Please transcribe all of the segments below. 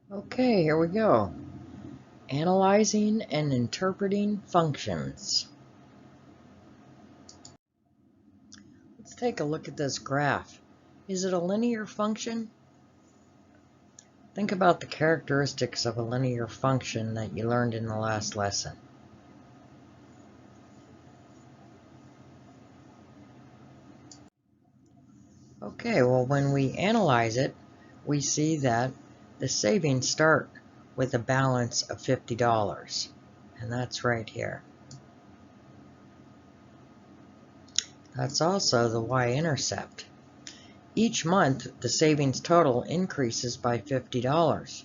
Okay, here we go. Analyzing and interpreting functions. Let's take a look at this graph. Is it a linear function? Think about the characteristics of a linear function that you learned in the last lesson. Okay, well, when we analyze it, we see that the savings start with a balance of $50, and that's right here. That's also the y-intercept. Each month, the savings total increases by $50.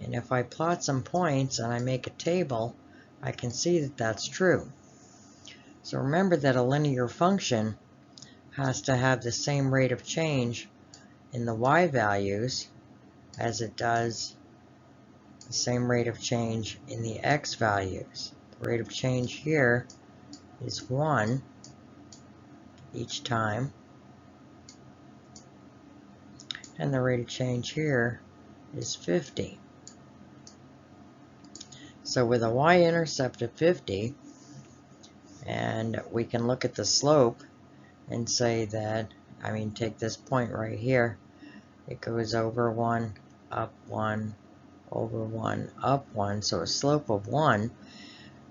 And if I plot some points and I make a table, I can see that that's true. So remember that a linear function has to have the same rate of change in the y values as it does the same rate of change in the x values. The rate of change here is 1 each time, and the rate of change here is 50. So with a y-intercept of 50, and we can look at the slope and say that, take this point right here, it goes over 1, up 1, over 1, up 1, so a slope of 1,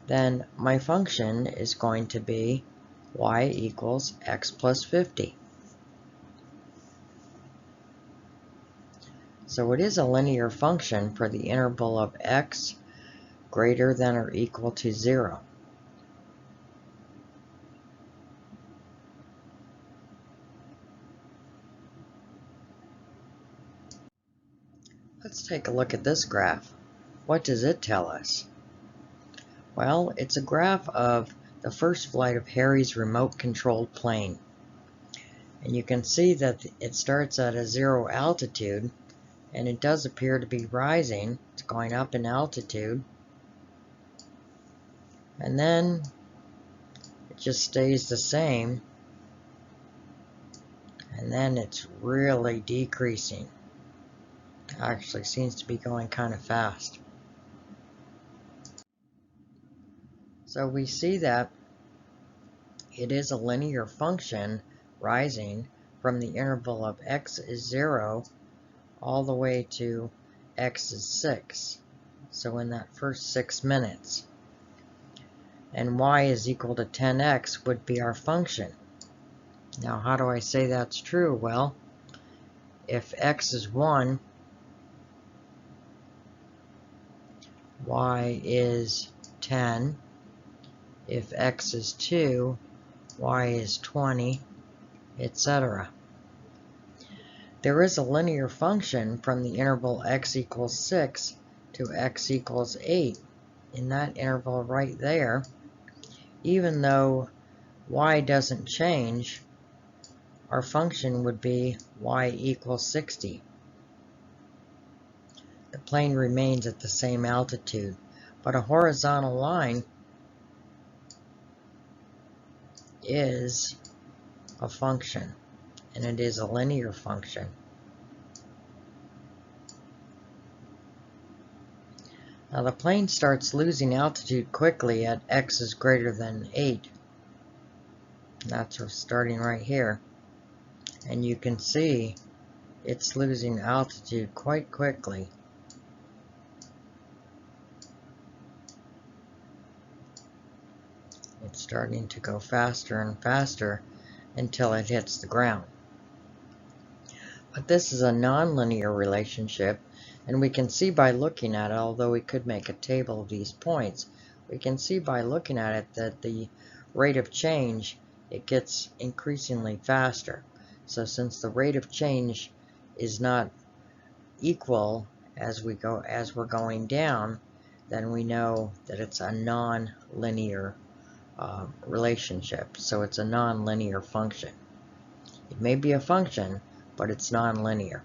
then my function is going to be y equals x plus 50. So it is a linear function for the interval of x greater than or equal to 0. Let's take a look at this graph. What does it tell us? Well, it's a graph of the first flight of Harry's remote-controlled plane. And you can see that it starts at a 0 altitude, and it does appear to be rising. It's going up in altitude. And then it just stays the same. And then it's really decreasing. It actually seems to be going kind of fast. So we see that it is a linear function rising from the interval of x is 0 all the way to x is 6. So in that first 6 minutes. And y is equal to 10x would be our function. Now how do I say that's true? Well, if x is 1, y is 10. If x is 2, y is 20, etc. There is a linear function from the interval x equals 6 to x equals 8. In that interval right there, even though y doesn't change, our function would be y equals 60. The plane remains at the same altitude, but a horizontal line is a function, and it is a linear function. Now the plane starts losing altitude quickly at x is greater than 8. That's starting right here. And you can see it's losing altitude quite quickly. It's starting to go faster and faster until it hits the ground. But this is a nonlinear relationship, and we can see by looking at it, although we could make a table of these points, we can see by looking at it that the rate of change, it gets increasingly faster. So since the rate of change is not equal as we're going down, then we know that it's a non-linear relationship. So it's a non-linear function. It may be a function, but it's non-linear.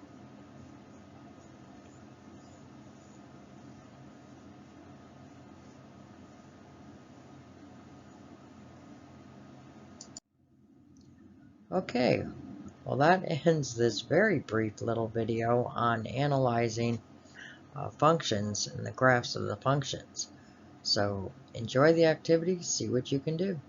Okay, well that ends this very brief little video on analyzing functions and the graphs of the functions. So enjoy the activity, see what you can do.